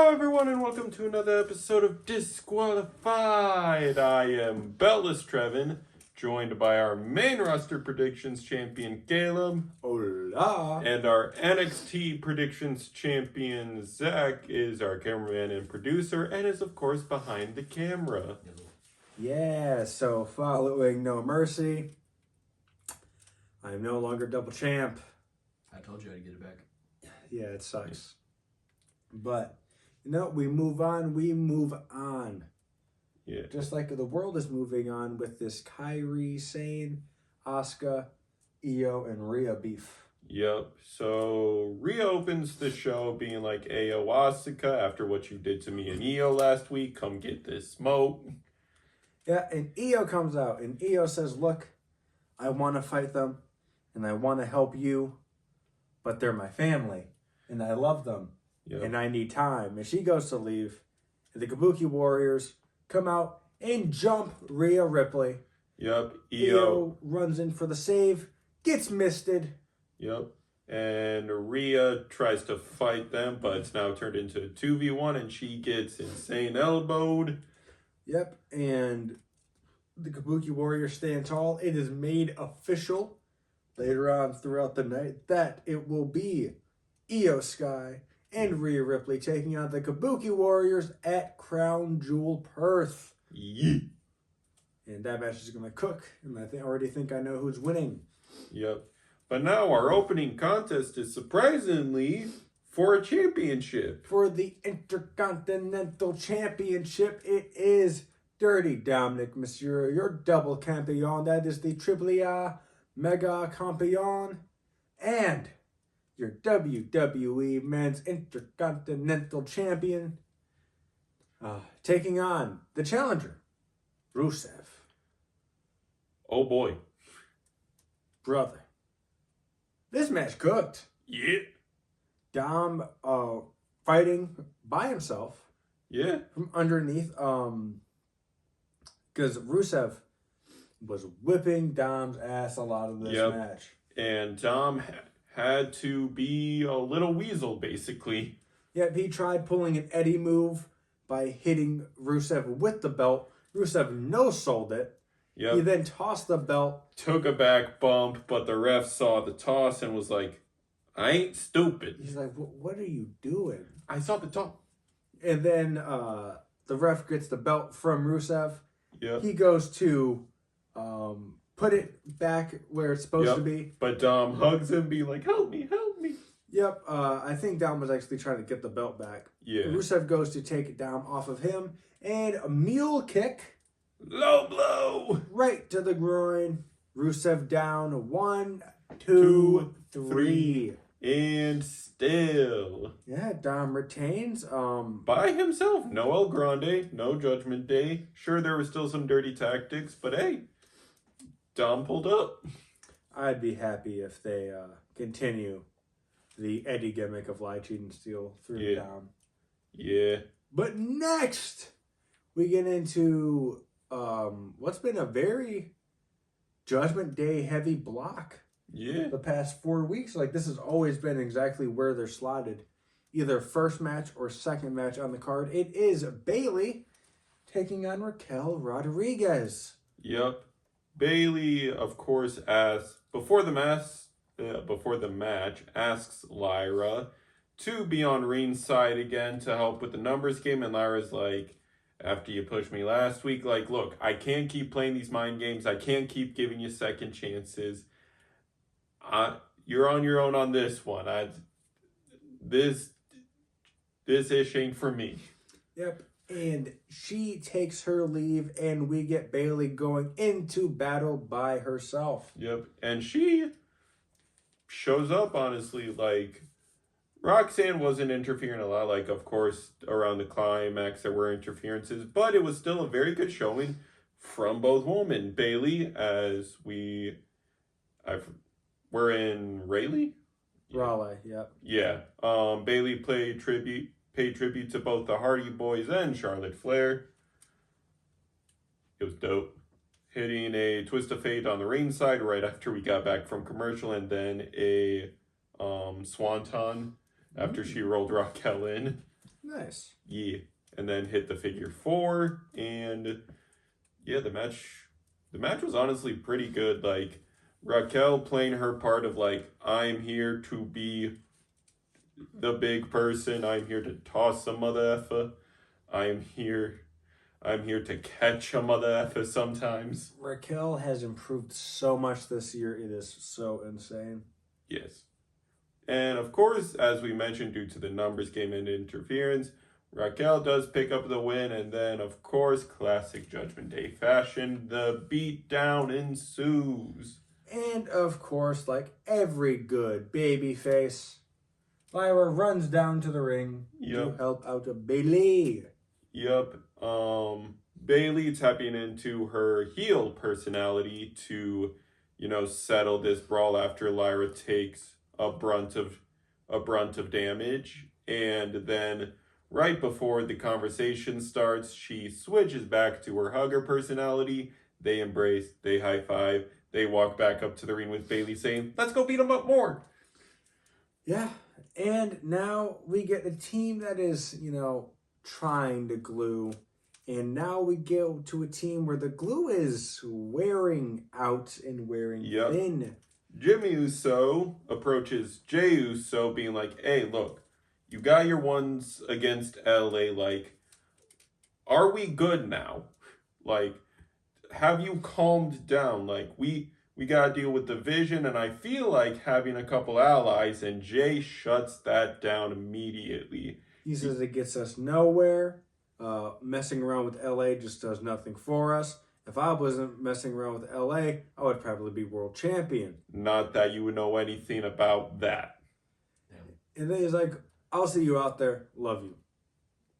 everyone, and welcome to another episode of Disqualified. I am Bellis Trevin, joined by our main roster predictions champion, Caleb. Hola. And our NXT predictions champion, Zach, is our cameraman and producer, and is, of course, behind the camera. Yeah, so following No Mercy, I am no longer double champ. I told you I'd get it back. Yeah, it sucks. But, we move on. Yeah. Just like the world is moving on with this Kairi, Sane, Asuka, Io, and Rhea beef. Yep. So Rhea opens the show being like, "Ayo, Asuka, after what you did to me and Io last week, come get this smoke." Yeah, and Io comes out, and Io says, look, I want to fight them, and I want to help you, but they're my family, and I love them, Yep. and I need time. And she goes to leave, and the Kabuki Warriors come out and jump Rhea Ripley. Yep. Io runs in for the save, gets misted. Yep. And Rhea tries to fight them, but it's now turned into a 2v1, and she gets insane elbowed. Yep, and the Kabuki Warriors stand tall. It is made official later on throughout the night that it will be Io Sky and Rhea Ripley taking on the Kabuki Warriors at Crown Jewel Perth. Yeah. And that match is going to cook, and I already think I know who's winning. Yep. But now our opening contest is surprisingly for a championship. For the Intercontinental Championship, it is Dirty Dominic Mysterio, your double campion. That is the Triple A Mega Campion. And your WWE Men's Intercontinental Champion. Taking on the challenger, Rusev. Oh boy. Brother. This match cooked. Yeah. Dom fighting by himself Yeah. from underneath. Because Rusev was whipping Dom's ass a lot of this match. And Dom had to be a little weasel, basically. Yep, he tried pulling an Eddie move by hitting Rusev with the belt. Rusev no-sold it. Yep. He then tossed the belt. Took a back bump, but the ref saw the toss and was like, I ain't stupid. He's like, what are you doing? I saw the toss. And then the ref gets the belt from Rusev. Yep. He goes to put it back where it's supposed to be. But Dom hugs him, be like, help me, help me. Yep, I think Dom was actually trying to get the belt back. Yeah. Rusev goes to take it down off of him, and a mule kick. Low blow. Right to the groin. Rusev down. 1, 2, 3. And still. Yeah, Dom retains. By himself. No El Grande. No Judgment Day. Sure, there was still some dirty tactics, but hey, Dom pulled up. I'd be happy if they continue the Eddie gimmick of lie, cheat, and steal through Dom. Yeah. But next, we get into what's been a very Judgment Day heavy block. Yeah. The past 4 weeks. Like, this has always been exactly where they're slotted. Either first match or second match on the card. It is Bayley taking on Raquel Rodriguez. Yep. Bayley, of course, before the match, asks Lyra to be on ringside again to help with the numbers game. And Lyra's like, after you pushed me last week, like, look, I can't keep playing these mind games. I can't keep giving you second chances. You're on your own on this one. This ish ain't for me. Yep. And she takes her leave, and we get Bayley going into battle by herself. Yep. And she shows up, honestly, like, Roxanne wasn't interfering a lot. Like, of course, around the climax there were interferences, but it was still a very good showing from both women. Bayley, as we're in Raleigh? Raleigh, yep. Yeah. Bayley paid tribute to both the Hardy Boys and Charlotte Flair. It was dope. Hitting a twist of fate on the ringside right after we got back from commercial, and then a swanton after she rolled Raquel in. Nice. Yeah. And then hit the figure 4. And yeah, the match was honestly pretty good. Like, Raquel playing her part of like, I'm here to be the big person. I'm here to toss some mother effer. I'm here to catch a mother effer sometimes. Raquel has improved so much this year. It is so insane. Yes. And of course, as we mentioned, due to the numbers game and interference, Raquel does pick up the win. And then, of course, classic Judgment Day fashion, the beatdown ensues. And of course, like every good babyface, Lyra runs down to the ring to Yep. help out Bailey. Yep. Bailey tapping into her heel personality to, settle this brawl after Lyra takes a brunt of damage. And then right before the conversation starts, she switches back to her hugger personality. They embrace, they high five, they walk back up to the ring with Bailey saying, "Let's go beat them up more." Yeah, and now we get a team that is, trying to glue. And now we go to a team where the glue is wearing out and wearing Yep. thin. Jimmy Uso approaches Jey Uso being like, "Hey, look, you got your ones against LA. Like, are we good now? Like, have you calmed down? Like, we got to deal with the Vision, and I feel like having a couple allies," and Jay shuts that down immediately. He says it gets us nowhere. Messing around with LA just does nothing for us. If I wasn't messing around with LA, I would probably be world champion. Not that you would know anything about that. And then he's like, I'll see you out there. Love you.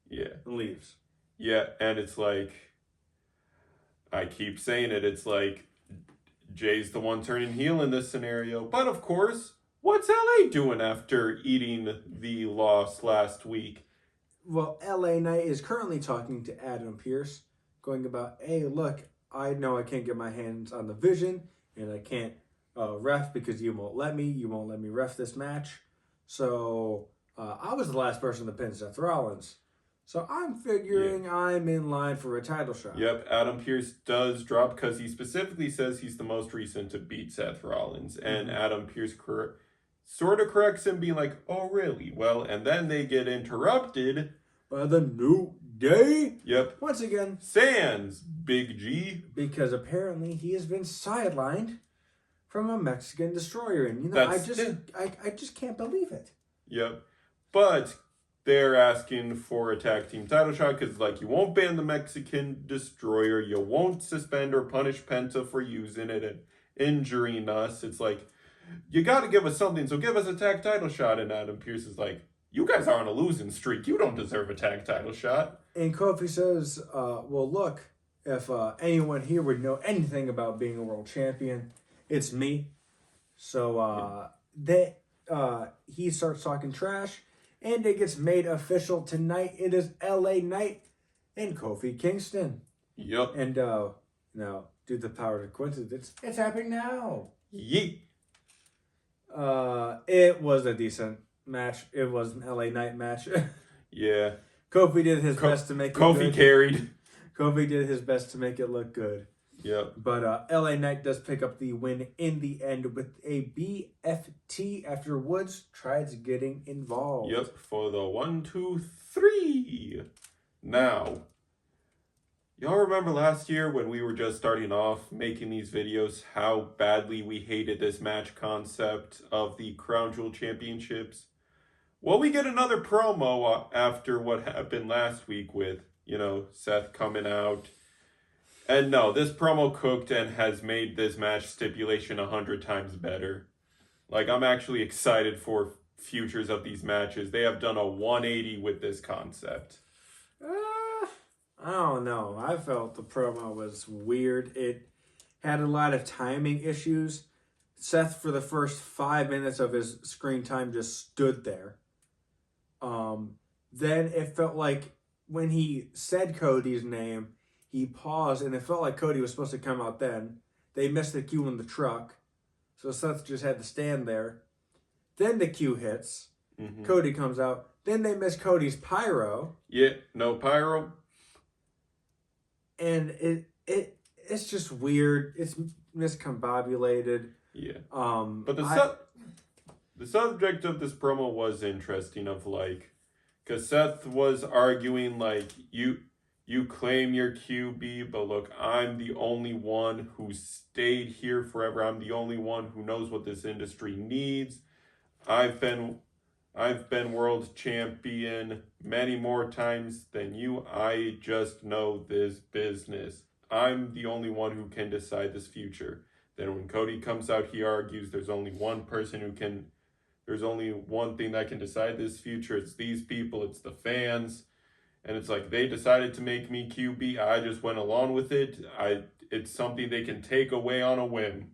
Yeah. And leaves. Yeah, and it's like, I keep saying it, it's like, Jay's the one turning heel in this scenario. But of course, what's LA doing after eating the loss last week? Well, LA Knight is currently talking to Adam Pearce, going about, hey, look, I know I can't get my hands on the Vision, and I can't ref because you won't let me. You won't let me ref this match. So I was the last person to pin Seth Rollins. So I'm figuring I'm in line for a title shot. Yep, Adam Pearce does drop because he specifically says he's the most recent to beat Seth Rollins. And Adam Pearce sort of corrects him, being like, "Oh, really? Well," and then they get interrupted By the New Day. Yep. Once again. Sans Big G. Because apparently he has been sidelined from a Mexican destroyer. And, I just can't believe it. Yep. But they're asking for a tag team title shot because, like, you won't ban the Mexican destroyer. You won't suspend or punish Penta for using it and injuring us. It's like, you got to give us something, so give us a tag title shot. And Adam Pearce is like, you guys are on a losing streak. You don't deserve a tag title shot. And Kofi says, well, look, if anyone here would know anything about being a world champion, it's me. So he starts talking trash, and it gets made official tonight. It is LA Knight and Kofi Kingston. Yep. And now, due to the power of coincidence, it's happening now. Yeet. It was a decent match. It was an LA Knight match. Yeah. Kofi did his best to make it Kofi good. carried. Kofi did his best to make it look good. Yep. But LA Knight does pick up the win in the end with a BFT after Woods tries getting involved. Yep. For the 1, 2, 3. Now, y'all remember last year when we were just starting off making these videos, how badly we hated this match concept of the Crown Jewel Championships? Well, we get another promo after what happened last week with, Seth coming out. And no, this promo cooked and has made this match stipulation 100 times better. Like, I'm actually excited for futures of these matches. They have done a 180 with this concept. I don't know. I felt the promo was weird. It had a lot of timing issues. Seth, for the first 5 minutes of his screen time, just stood there. Then it felt like when he said Cody's name, he paused, and it felt like Cody was supposed to come out then. They missed the cue in the truck, so Seth just had to stand there. Then the cue hits. Mm-hmm. Cody comes out. Then they miss Cody's pyro, Yeah, no pyro. and it's just weird. It's miscombobulated. Yeah. Um, But the subject of this promo was interesting of like, because Seth was arguing like, you claim you're QB, but look, I'm the only one who stayed here forever. I'm the only one who knows what this industry needs. I've been world champion many more times than you. I just know this business. I'm the only one who can decide this future. Then when Cody comes out, he argues there's only one thing that can decide this future. It's these people, it's the fans. And it's like, they decided to make me QB. I just went along with it. It's something they can take away on a whim.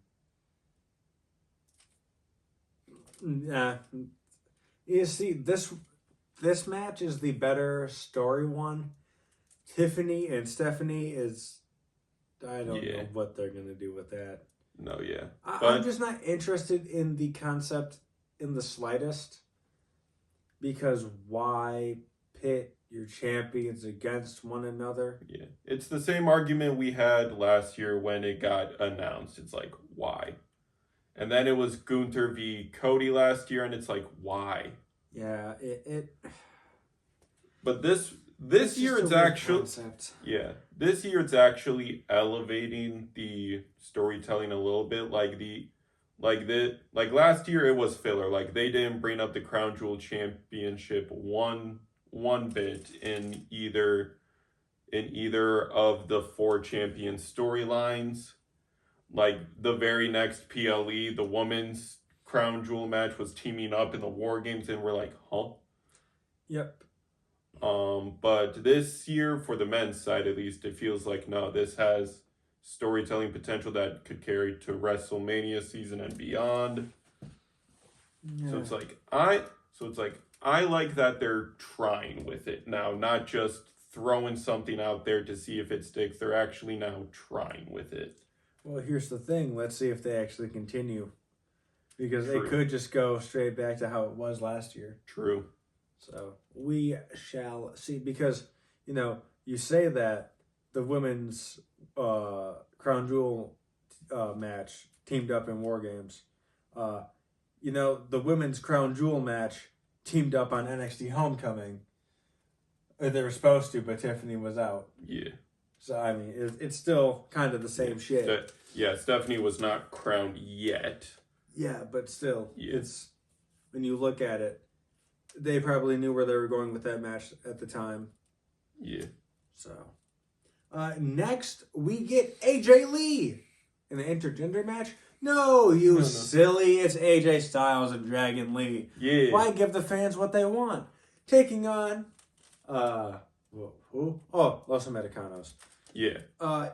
You see, this match is the better story one. Tiffany and Stephanie is, I don't know what they're gonna do with that. No, yeah. I'm just not interested in the concept in the slightest. Because why pit your champions against one another? Yeah. It's the same argument we had last year when it got announced. It's like, why? And then it was Gunther v. Cody last year, and it's like, why? Yeah, it But this year it's actually this year it's actually elevating the storytelling a little bit. Like last year it was filler. Like they didn't bring up the Crown Jewel Championship one bit in either of the 4 champion storylines. Like the very next PLE, the women's Crown Jewel match was teaming up in the War Games, and we're like, huh? Yep. But this year, for the men's side at least, it feels like no, this has storytelling potential that could carry to WrestleMania season and beyond. Yeah. So it's like I like that they're trying with it now, not just throwing something out there to see if it sticks. They're actually now trying with it. Well, here's the thing. Let's see if they actually continue. Because True. they could just go straight back to how it was last year. True. So we shall see. Because, you say that the women's Crown Jewel match teamed up in War Games. The women's Crown Jewel match teamed up on NXT Homecoming. Or they were supposed to, but Tiffany was out. Yeah. So, I mean, it's still kind of the same shit. Stephanie was not crowned yet. Yeah, but still, Yeah. It's when you look at it, they probably knew where they were going with that match at the time. Yeah. So, next we get AJ Lee in an intergender match. No, you silly! It's AJ Styles and Dragon Lee. Yeah. Why give the fans what they want? Taking on, who? Oh, Los Americanos. Yeah.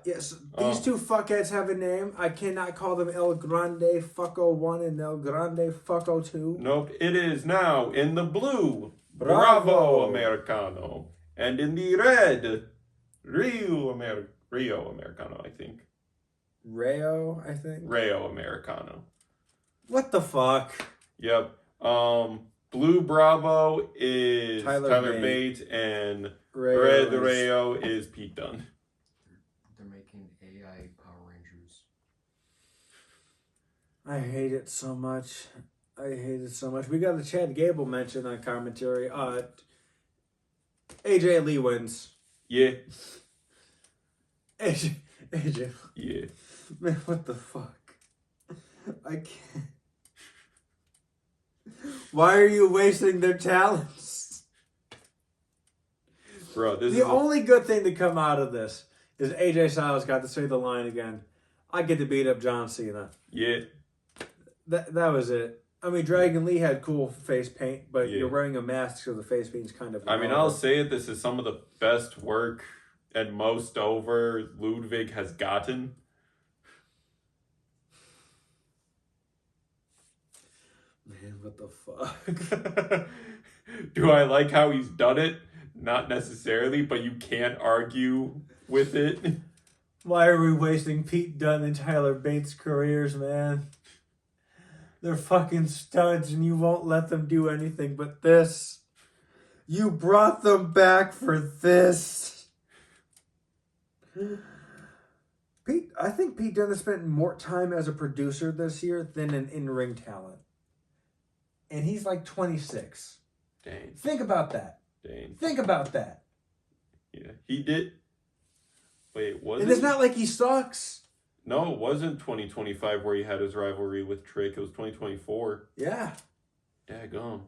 Yes, these two fuckheads have a name. I cannot call them El Grande Fucko 1 and El Grande Fucko 2. Nope. It is now in the blue, Bravo. Bravo Americano, and in the red, Rio Americano, I think. Rayo, I think. Rayo Americano. What the fuck? Yep. Blue Bravo is Tyler Tyler Bate. Bate, and Rayo Red is- Rayo is Pete Dunne. They're making AI Power Rangers. I hate it so much. We got a Chad Gable mention on commentary. AJ Lee wins. Yeah. AJ. Yeah. Man, what the fuck? I can't. Why are you wasting their talents? Bro, this The is only good thing to come out of this is AJ Styles got to say the line again. I get to beat up John Cena. yeah. That was it. I mean, Dragon Lee had cool face paint, but Yeah. you're wearing a mask, so the face paint's kind of. I mean, I'll say it. This is some of the best work and most over Ludwig has gotten. Man, what the fuck? Do I like how he's done it? Not necessarily, but you can't argue with it. Why are we wasting Pete Dunne and Tyler Bates' careers, man? They're fucking studs, and you won't let them do anything but this. You brought them back for this. Pete, I think Pete Dunne has spent more time as a producer this year than an in-ring talent. And he's like 26. Dang. Think about that. Dang. Think about that. Yeah. He did. Wait, was And it? it's not like he sucks. No, it wasn't 2025 where he had his rivalry with Trick. It was 2024. Yeah. Daggone.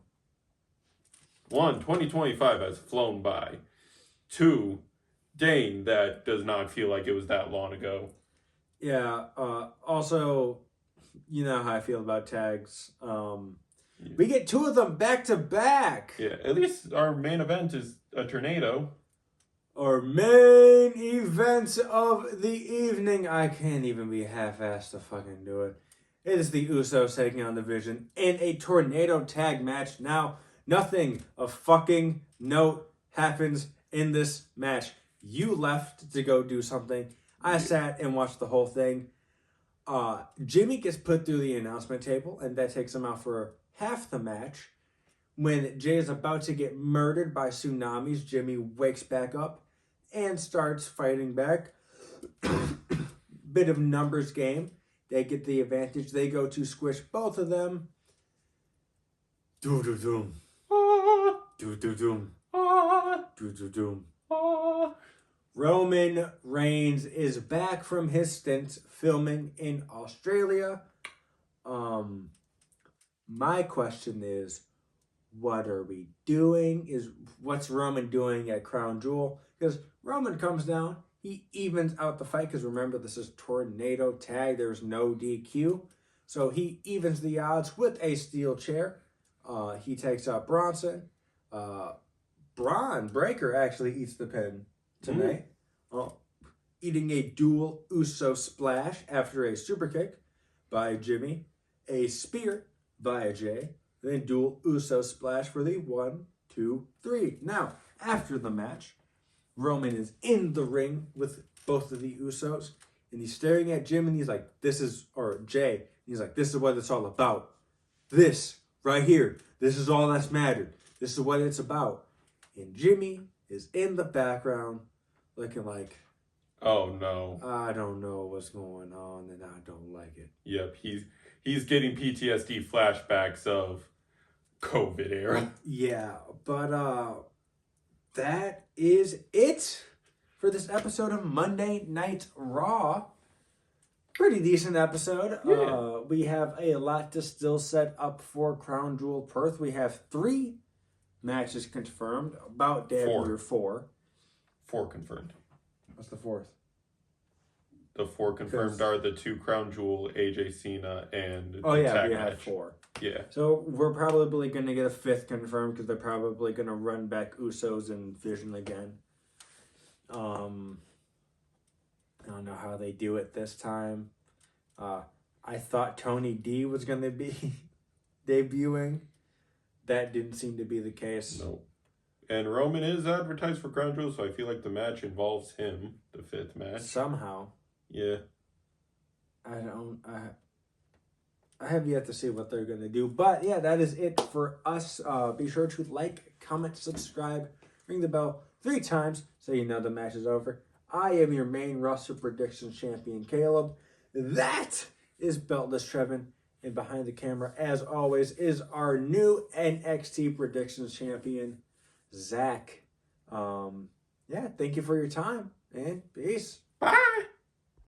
1, 2025 has flown by. 2, Dane, that does not feel like it was that long ago. Yeah. Also, you know how I feel about tags. We get 2 of them back to back. Yeah, at least our main event is a tornado. Our main event of the evening. I can't even be half-assed to fucking do it. It is the Usos taking on the Vision in a tornado tag match. Now, nothing of fucking note happens in this match. You left to go do something. I sat and watched the whole thing. Jimmy gets put through the announcement table, and that takes him out for half the match. When Jay is about to get murdered by tsunamis, Jimmy wakes back up and starts fighting back. Bit of numbers game. They get the advantage. They go to squish both of them. Do-do-doom. Do-do-doom. Do-do-doom. Roman Reigns is back from his stint filming in Australia. My question is, what are we doing? What's Roman doing at Crown Jewel? Because Roman comes down, he evens out the fight. Because remember, this is tornado tag. There's no DQ, so he evens the odds with a steel chair. He takes out Bronson. Braun Breaker actually eats the pin tonight. Eating a dual Uso splash after a super kick by Jimmy, a spear by Jay, then dual Uso splash for the 1, 2, 3. Now, after the match, Roman is in the ring with both of the Usos, and he's staring at Jim, and he's like, Jay, and he's like, this is what it's all about. This, right here, this is all that's mattered. This is what it's about. And Jimmy is in the background looking like, Oh no. I don't know what's going on, and I don't like it. Yep, he's getting PTSD flashbacks of COVID era. Yeah, but that is it for this episode of Monday Night Raw. Pretty decent episode. Yeah. We have a lot to still set up for Crown Jewel Perth. We have 3 matches confirmed, about damn 4. near 4. 4 confirmed. What's the 4th? The 4 confirmed are the 2 Crown Jewel, AJ Cena, and Oh the yeah, tag we match. have 4. Yeah. So we're probably going to get a 5th confirmed because they're probably going to run back Usos and Vision again. I don't know how they do it this time. I thought Tony D was going to be debuting. That didn't seem to be the case. No. And Roman is advertised for Crown Jewel, so I feel like the match involves him, the 5th match. Somehow. Yeah. I have yet to see what they're going to do. But yeah, that is it for us. Be sure to like, comment, subscribe, ring the bell 3 times so you know the match is over. I am your main roster predictions champion, Caleb. That is Beltless Trevin. And behind the camera, as always, is our new NXT predictions champion, Zach. Yeah, thank you for your time, and peace. Bye!